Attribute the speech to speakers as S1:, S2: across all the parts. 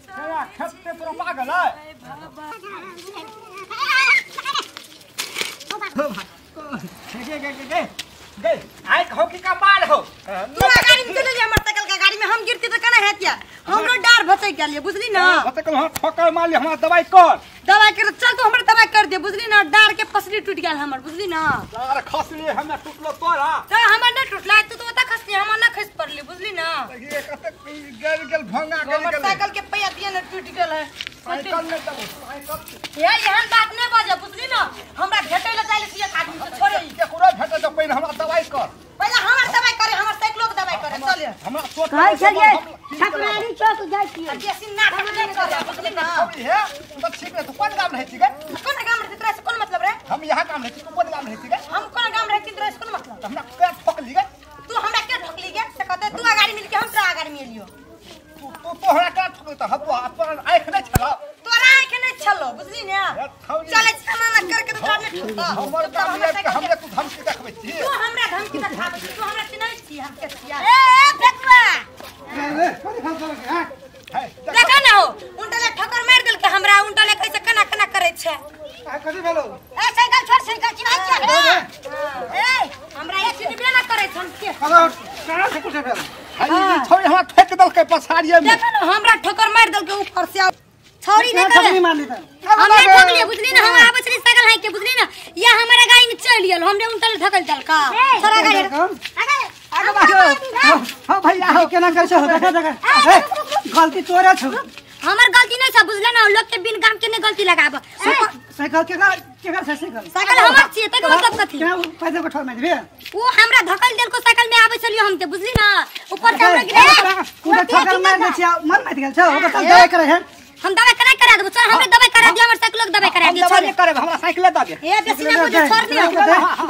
S1: क्या खेत पे पूरा पागल है गए आए हो कि कमाल हो
S2: तू गाड़ी में चले जा मोटरसाइकिल का गाड़ी में हम गिरती तो कना है क्या हमरो डर भसै के लिए बुझली ना
S1: मोटरसाइकिल हम ठोकर मार ले हमरा दवाई कर
S2: दवाई कर चल तू हमर दवाई कर दे बुझली ना डार के पसली टूट गेल हमर बुझली ना
S1: यार खसली हमें टूटलो तोरा
S2: त हमर न टूटला तू तो बता खसली हमर न खस पड़ली बुझली ना
S1: ये कते गेल गेल भंगा गेल
S2: मोटरसाइकिल के पहिया दिया न टूट गेल है
S1: साइकिल में तब साइकिल
S2: ये यहां बात नहीं बाजे बुझली ना हमरा भेटै ल जाइले छिए आदमी से छोड़े
S1: के पूरा भेटे तो पहले हमरा दवाई कर
S2: पहले हमर दवाई करे हमर साइकिलो के दवाई करे चल
S1: हमरा चोट
S3: काय छलिए ठकरानी चौक जाय छिए
S2: जैसे ना नहीं करे बुझली ना
S1: है तो ठीक है तो कौन काम रहती है
S2: कौन काम रहती तेरा से कौन मतलब रे
S1: हम यहां काम रहती तो कौन काम रहती है
S2: हम कौन काम रहती तेरा से कौन मतलब
S1: हमरा क्या ठोक ली गए
S2: तू हमरा के ठोकली गे से कहते तू गाड़ी मिल के हम तोरा गाड़ी में लियो
S1: तो हमरा क्या ठोक तो हम अपन आंख नहीं छला
S2: तोरा आंख नहीं छलो बुझली ना चले सामान करके तो तोरा नहीं ठोक
S1: हमर काम है कि हमरे तू धमकी देखबै छी
S2: तू हमरा धमकी देखाबै तू हमरा चिन्है छी हम के छिया ए फेकुआ देखा ना हो उनटले ठोकर मार देल के हमरा उनटले कैसे कना कना करे छे
S1: कथि भेलो
S2: ए साइकिल छोड़ साइकिल चिन्है छी ए हमरा एक चिन्हबे ना करे छन के
S1: कहां से कुछ भेल हां छोरी हमरा ठोक देल के पछाड़िए में
S2: देखा ना हमरा ठोकर मार देल के ऊपर से छोरी नहीं करे
S3: मार लेता
S2: हमरा ठोक लिए बुझली ना हम आबै छी साइकिल हाइ के बुझली ना या हमारा गाड़ी में चढ़ लियल हमरे उनटले ठोकल चल का छोरा गाड़ी
S3: आगे बाजो हां भैया हो केना कर छ देखा देखा गलती तोरा छ
S2: हमर गलती नहीं छ बुझले ना लोग के बिन काम के नहीं गलती लगाब
S3: साइकिल के साइकिल
S2: साइकिल हमर छी त के मतलब कथि
S3: क्या पैसा को ठोर मार देबे
S2: वो हमरा धकल देल को साइकिल में आबै छलियो हम के बुझली ना ऊपर से हमरा गिरे
S3: कुदा ठोकर मार दे छ मन मार गेल छ ओकर दवाई करे है
S2: हम दवाई करा देबो चल हमरे दवाई करा दिया हमर साइकिल के दवाई करा दिया
S1: दवाई करे हमरा साइकिल दे दे
S2: ए बेसी ना मुझे छोड़ दियो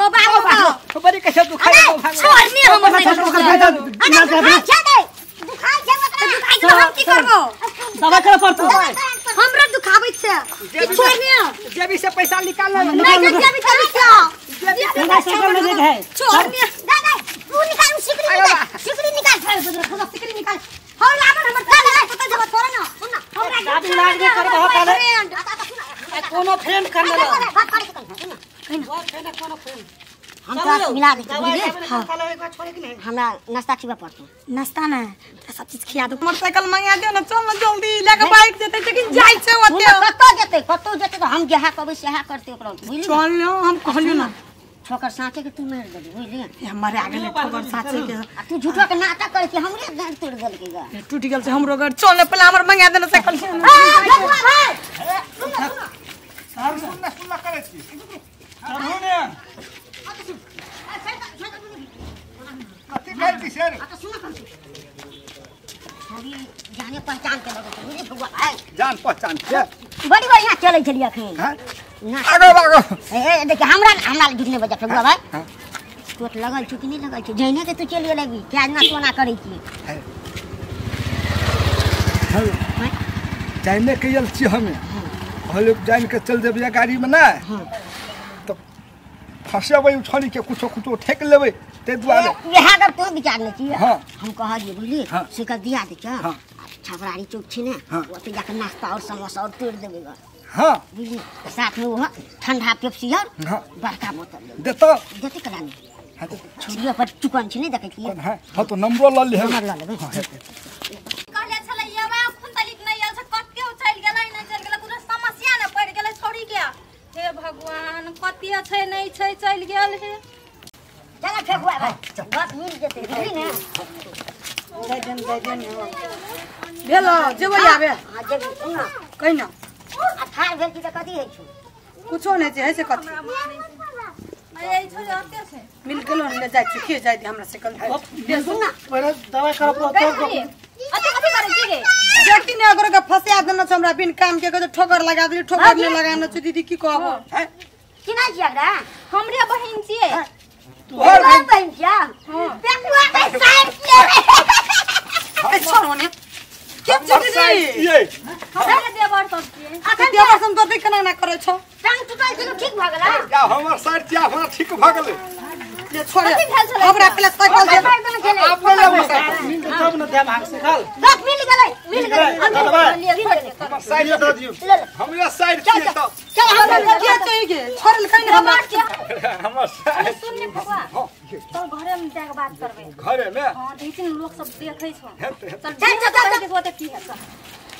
S2: बाबा
S1: तो बड़ी कैसे दुखाई
S2: छोड़ नहीं हमर साइकिल
S3: ना दे
S2: दुखाई छे दुखाई तो हम की करबो
S3: दवाई करे पड़तो
S2: हमरा दुखाबै छे छोड़ नहीं
S1: जेबी से पैसा निकाल ले
S2: नहीं जेबी कभी क्या
S3: साइकिल में दे है
S2: छोड़ नहीं दादा तू निकाल सिकड़ी निकाल सिकड़ी निकाल हो लामन हमर चल पता जब छोड़ ना हमरा
S3: गाड़ी लाग दे करबो पहले कोनो फ्रेंड कर ले कोनो फ्रेंड
S2: हम तो मिला दे बुझलिए
S3: हां एक बार छोड़े कि नहीं
S2: हमरा नाश्ता खिबा पड़तो नाश्ता ना सब चीज खिया दो मोटरसाइकिल मंगा दे ना चल ना जल्दी लेके बाइक जेते लेकिन जाई छे ओते कतो जेते तो हम जहा कहबै सेहा करते ओकरा बुझली चल लो हम कहलियो ना ठोकर साथे के तू मार देबी बुझली हमारे आगे ले ठोकर साथे के तू झूठा के नाटक करे छी हमरे गाड़ तोड़ देल के गा टूट गेल से हमरो गाड़ चल पहले हमर मंगा दे ना साइकिल
S1: सुन करे छी चलू ने कथि करती सर
S2: अभी जाने पहचान के लगो बुझली भगवा है
S1: जान पहचान के
S2: बड़ी बढ़िया चलै छलिए अखन
S1: हां आगो
S2: ए देख हमरा गिरने बजा भगवा भाई चोट लगल छ कि नहीं लगल छ जइने के तू चलिए लगी क्या ना सोना करै छी
S1: जाने के यल छी हमें हले जान के चल जेबे गाड़ी में ना तो फसेबै उछली के कुछो ठेक लेबै ते दुआरे
S2: यहा कर तो विचार नहीं छी
S1: हां
S2: हम कहलिए बुझली सिका दिया दे क्या
S1: हां
S2: छपरारी चौक छी ने ओते जाके नाश्ता और समोसा और तोड़ देबे
S1: हां
S2: बुझली साथ में वो ठंडा पेप्सी और बड़का बोतल
S1: देतो
S2: देते करानी हां तो छोरिया पर चुकन छी नहीं देखे छी
S1: हां तो नंबर ल ले
S2: नंबर ल लेबे कहले छले यवा खुंतलिक नहीं आल से कत के चल गेलै नहीं चल गेलै कोनो समस्या न पड़ गेलै छोड़ी के हे भगवान कतिया छै नहीं छै चल गेल हे चला फेकुआ भाई बात मिल जेते बुझली ने जय जन भेलो जेबै आबे हां जेबै सुना कहिना अठार भेल की त कथि है छु कुछो नहीं छै है से कथि ए छोरी आते से मिल गेलो ले जाय छी के जाय दे हमरा से कल दे सुना
S3: पहले दवाई करबो तो
S2: अच्छा कथि करे छी गे देखती ने अगर के फसिया देना छ हमरा बिन काम के ठोकर लगा दी ठोकर नहीं लगाना छ दीदी की कहबो किना छी हमरा हमरे बहिन छिए तोहर बहिन छिया हां पेटुआ के साइड के ए छोरो ने के दीदी
S1: ये
S2: हमरा देवर सब छिए अच्छा देवर सब तो देख केना ना करे छ टांग टूटल छ ठीक भ गेला
S1: या हमर साइड क्या हमरा ठीक भ गेलै
S2: ले छोड़े हमरा पहले साइकिल दे अपने
S3: तब न दे भाग से खाल
S2: देख मिल गेलै
S1: हम साइड दे दियो हमरा साइड
S2: चल
S1: छियै त
S2: चल हम
S3: के चाहिए के छोड़ लखै न
S1: हमर साइड
S2: सुन ले भगवा चल घरे में जाके बात करबे
S1: घरे में
S2: हां देखिन लोग सब देखै छ
S1: हेतै
S2: चल के सोते की है चल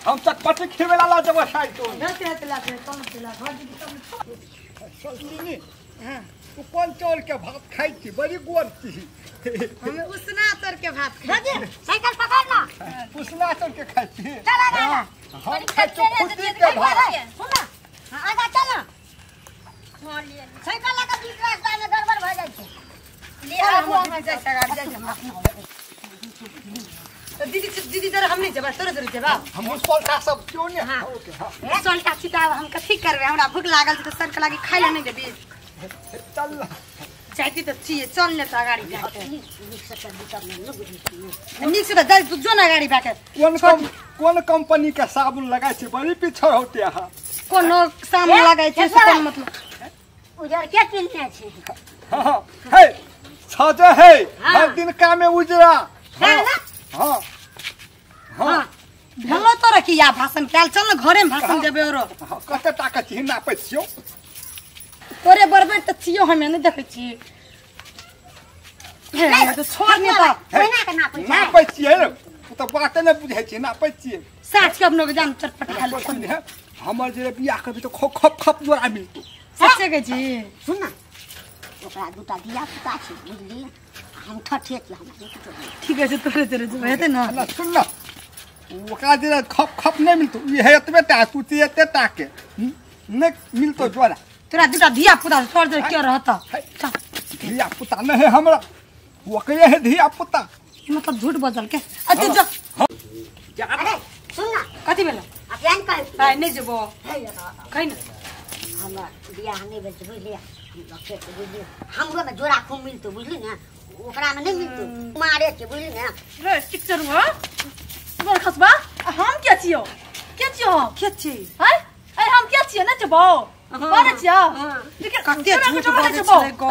S1: हम चटपटी खेवे ला जब साइड तो
S3: हेते ला के कम से ला घर दीदी
S1: चल सुनी हां तू कोन चोर के भात खाई छी बड़ी गोर छी
S3: हम उसना तर के भात खाए
S2: साइकिल पकड़ ना
S1: पुसना चोर के खाई छी
S2: चल आगा
S1: हम खाई छी खुदी के भात
S2: सुन ना आगा चल ना मोर लिए साइकिल लगा बीच रास्ता में गड़बड़ भ जाय छै ले हम
S3: जाय सगाड़ जाय दीदी जरा हम नहीं जबा तोरे जरूर जबा
S1: हम मुसफल का सब क्यों ने हां ओके हां
S3: सोल्टा छिटा हम कथि करबे हमरा भूख लागल छ त सर के लागी खाइ ले नहीं देबी
S1: चल
S3: जाती त छिए चल ले त गाड़ी जाके नीक से दे तू जो ना गाड़ी बाके
S1: कौन कंपनी का साबुन लगाई छी बड़ी पिछड़ होते हां
S3: कोनो सामान लगाई छै से कोन मतलब
S2: उजर के किनने छै
S1: हां हे सजे है हर दिन काम में उजरा
S2: हां
S1: हां हां
S3: भेलो तोरा की या भाषण काल चल न घरे में भाषण देबे और
S1: कते टाका छी नापै छियो
S3: तोरे बरबर त छियो हम नहीं देखै छी हे तो छोड़ ने त
S2: कोइना के नापै छै
S1: नापै छियै तू त बात नै बुझै छी नापै छियै
S3: साच के अपनो के जान चटपट खा ले
S1: हमर जे बियाह करबी त खप जोरा मिलतौ
S3: सच्चे के जी
S2: सुन ना ओकरा दूटा दिया पुता छै बुझली हम ठठेक ला
S3: ठीक है तोरे तेरे जो हेते ना
S1: ना सुन ना ओकरा जे खप नै मिलतौ ई है एतबे टा तू ते एते टाके नै मिलतौ जोरा
S3: तोरा दूटा धिया पुता छोड़ दे के रहता
S1: धिया पुता नै है हमरा ओकरे है धिया पुता
S3: मतलब झूठ बजल के अच्छा जा
S2: अरे सुन ना
S3: कथि भेल
S2: अपियान कर
S3: भाई नहीं जबो कहि न
S2: हमरा बियाह नहीं भेल बुझली हम लखे बुझली हमरो में जोड़ा खूब मिलतो बुझली ना ओकरा में नहीं मिलतो मारे के बुझली ना
S3: रे पिक्चर हो तोर खसबा हम के छियो के छी है ए हम के छियो न जबो बारे छियो लेकिन कते झूठ बजै छले गो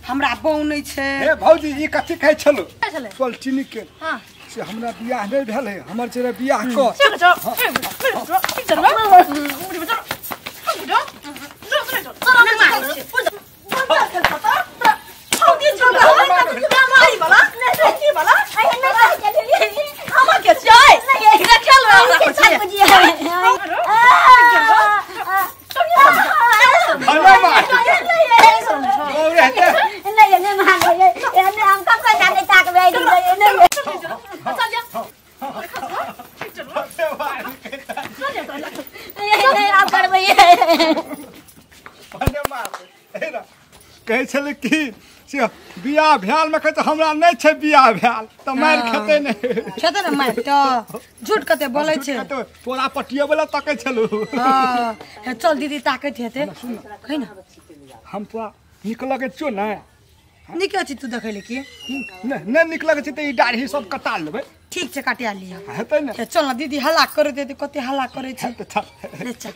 S3: हमरा बौ नै छै
S1: हे भौजी ई कथि कहै छलो
S3: छले
S1: चल चिनी के हां से हमरा बियाह नै भेल है हमर जे बियाह क कहै छले कि से बियाह भेल में कहै हमरा नै छै बियाह भेल त मार खेते नै
S3: खेते न मार त झूठ कते बोलै छै
S1: तोरा पटिए वाला तकै छलु
S3: हां चल दीदी ताकत हेते कहि न
S1: हम तोरा निक लगै छौ नै
S3: निक अछि तू देखैले की
S1: नै निक लगै छै त ई दाढ़ी सब कटा लेबै
S3: ठीक छै काटिया लिया
S1: हेतै नै
S3: चल न दीदी हल्ला करे दे कते हल्ला करे छै
S1: चल
S3: ले चल